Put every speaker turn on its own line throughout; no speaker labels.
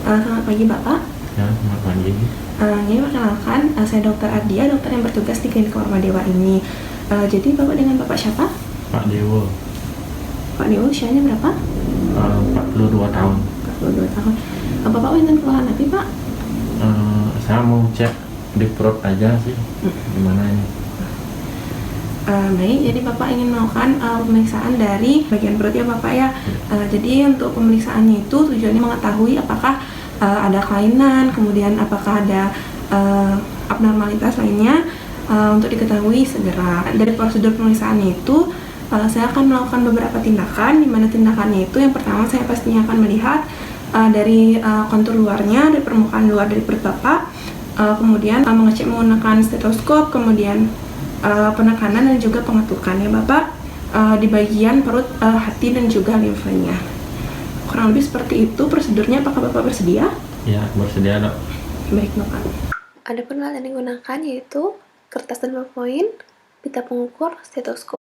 Selamat pagi Bapak.
Ya, selamat pagi.
Ini perkenalkan, saya Dr. Ardia, dokter yang bertugas di Klinik Warmadewa ini. Jadi Bapak dengan Bapak siapa?
Pak Dewo,
Pak Dewo, usianya berapa?
42 tahun.
42 tahun. Bapak ingin keluhan apa Pak?
Saya mau cek di perut aja sih, gimana ini?
Baik, jadi Bapak ingin melakukan pemeriksaan dari bagian perut ya Bapak ya. Jadi untuk pemeriksaannya itu tujuannya mengetahui apakah ada kelainan, kemudian apakah ada abnormalitas lainnya untuk diketahui segera. Dari prosedur pemeriksaannya itu saya akan melakukan beberapa tindakan, di mana tindakannya itu yang pertama saya pastinya akan melihat dari kontur luarnya, dari permukaan luar dari perut Bapak, kemudian mengecek menggunakan stetoskop, kemudian penekanan dan juga pengetukan ya Bapak di bagian perut, hati dan juga limfanya. Kurang lebih seperti itu prosedurnya. Apakah Bapak bersedia?
Ya, bersedia dok.
Baik Bapak.
Adapun alat yang digunakan yaitu kertas dan ballpoint, pita pengukur, stetoskop.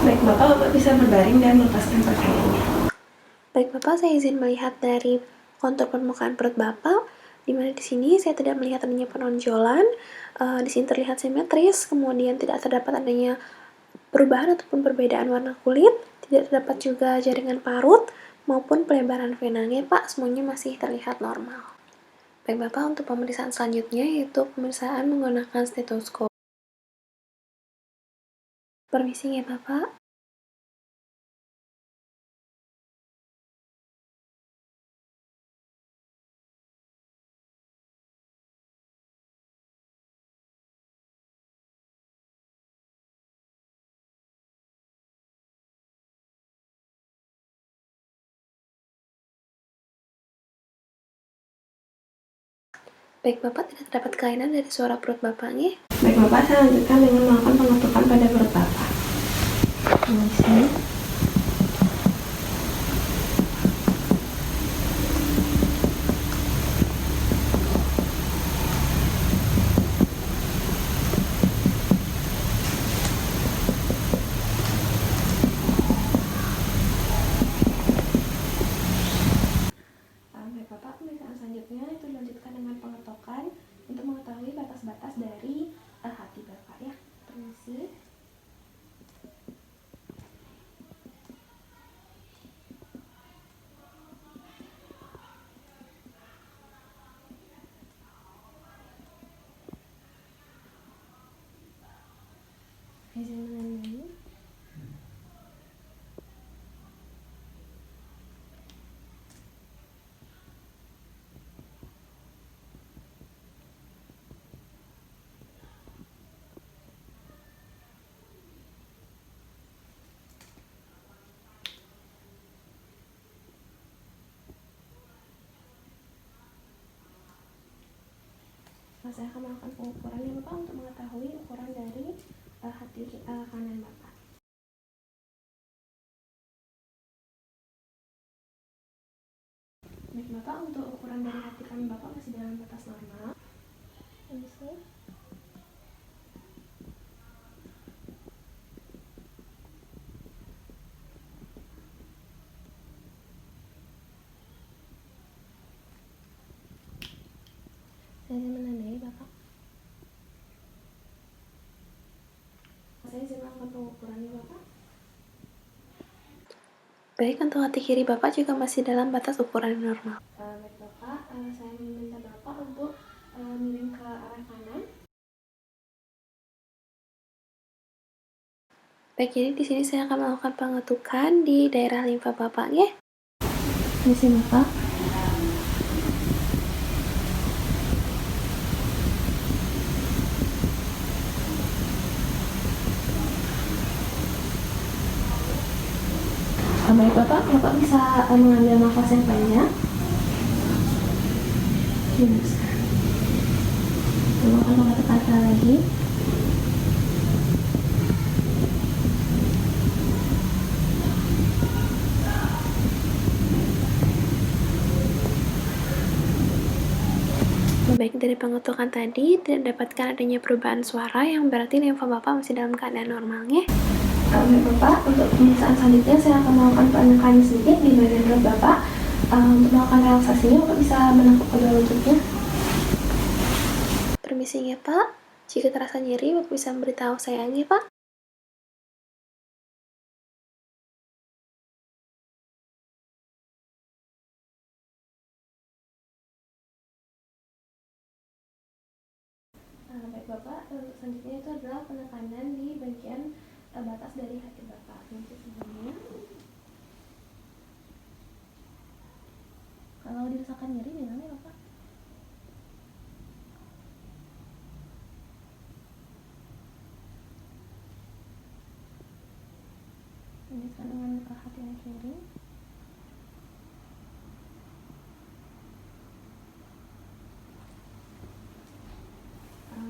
Baik Bapak bisa berbaring dan melepaskan pakaiannya.
Baik Bapak, saya izin melihat dari kontur permukaan perut Bapak, di mana di sini saya tidak melihat adanya penonjolan, di sini terlihat simetris, kemudian tidak terdapat adanya perubahan ataupun perbedaan warna kulit, tidak terdapat juga jaringan parut maupun pelebaran venanya Pak, semuanya masih terlihat normal. Baik Bapak, untuk pemeriksaan selanjutnya yaitu pemeriksaan menggunakan stetoskop. Permisi ya Bapak. Baik Bapak, tidak terdapat kelainan dari suara perut Bapaknya.
Baik Bapak, saya lanjutkan dengan melakukan pengetukan pada perut Bapak. Permisi. Baik Bapak, pemeriksaan selanjutnya itu dilanjutkan dengan pengetukan untuk mengetahui batas-batas dari hati Bapak ya. Permisi. Izin mengenai. Saya akan melakukan pengukuran ya Bapak untuk mengetahui ukuran dari hati kanan Bapak. Baik Bapak, untuk ukuran dari hati kanan Bapak masih dalam batas normal. Permisi. Saya izin menandai Bapak. Saya izin melakukan pengukuran ya Bapak.
Baik, untuk hati kiri Bapak juga masih dalam batas ukuran normal.
Baik Bapak, saya meminta Bapak untuk miring ke arah kanan.
Baik, jadi di sini saya akan melakukan pengetukan di daerah limfa Bapak ya.
Permisi Bapak. Baik Bapak, Bapak bisa mengambil nafas yang panjang. Hembuskan. Lalu akan mengetukkan sekali lagi.
Baik, dari pengetukan tadi tidak dapatkan adanya perubahan suara yang berarti limfa Bapak masih dalam keadaan normalnya.
Baik Bapak, untuk pemeriksaan selanjutnya saya akan melakukan penekan sedikit di bagian perut Bapak. Untuk melakukan relaksasinya, Bapak bisa menekuk kedua lututnya.
Permisinya Pak, jika terasa nyeri Bapak bisa memberitahu saya ya Pak.
Baik Bapak, untuk selanjutnya itu adalah penekanan di bagian batas dari hati Bapak. Untuk sebelumnya, kalau dirasakan nyeri di mana Bapak? Lanjutkan dengan hati yang kiri.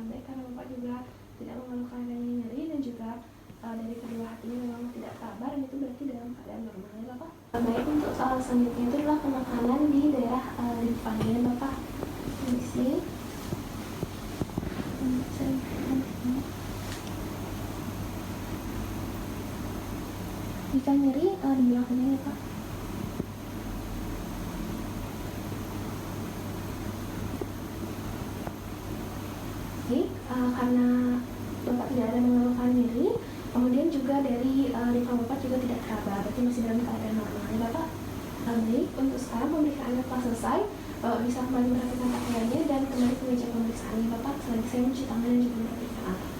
Baik, karena Bapak juga tidak mengeluhkan adanya nyeri dan juga dari kedua hatinya memang tidak kabar, dan itu berarti dalam keadaan normal ya Bapak. Baik, untuk soal selanjutnya itu adalah penekanan di daerah di depannya Bapak. Permisi. Jika nyeri di belakangnya ya Pak. Baik, karena Bapak tidak ada mengeluhkan nyeri, kemudian juga dari limfa Bapak juga tidak teraba, berarti masih dalam keadaan normal ya Bapak. Baik, untuk sekarang pemeriksaannya telah selesai. Bapak bisa kembali merapikan pakaiannya dan kembali ke meja pemeriksaannya Bapak. Selanjutnya saya mencuci tangan dan juga merapikan alat.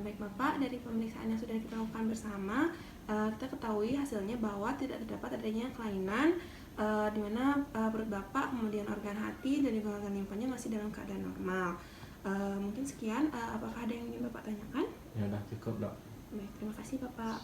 Baik Bapak, dari pemeriksaan yang sudah kita lakukan bersama, kita ketahui hasilnya bahwa tidak terdapat adanya kelainan di mana perut Bapak, kemudian organ hati dan juga organ limfanya masih dalam keadaan normal. Mungkin sekian, apakah ada yang ingin Bapak tanyakan?
Ya udah cukup dok.
Baik, terima kasih Bapak.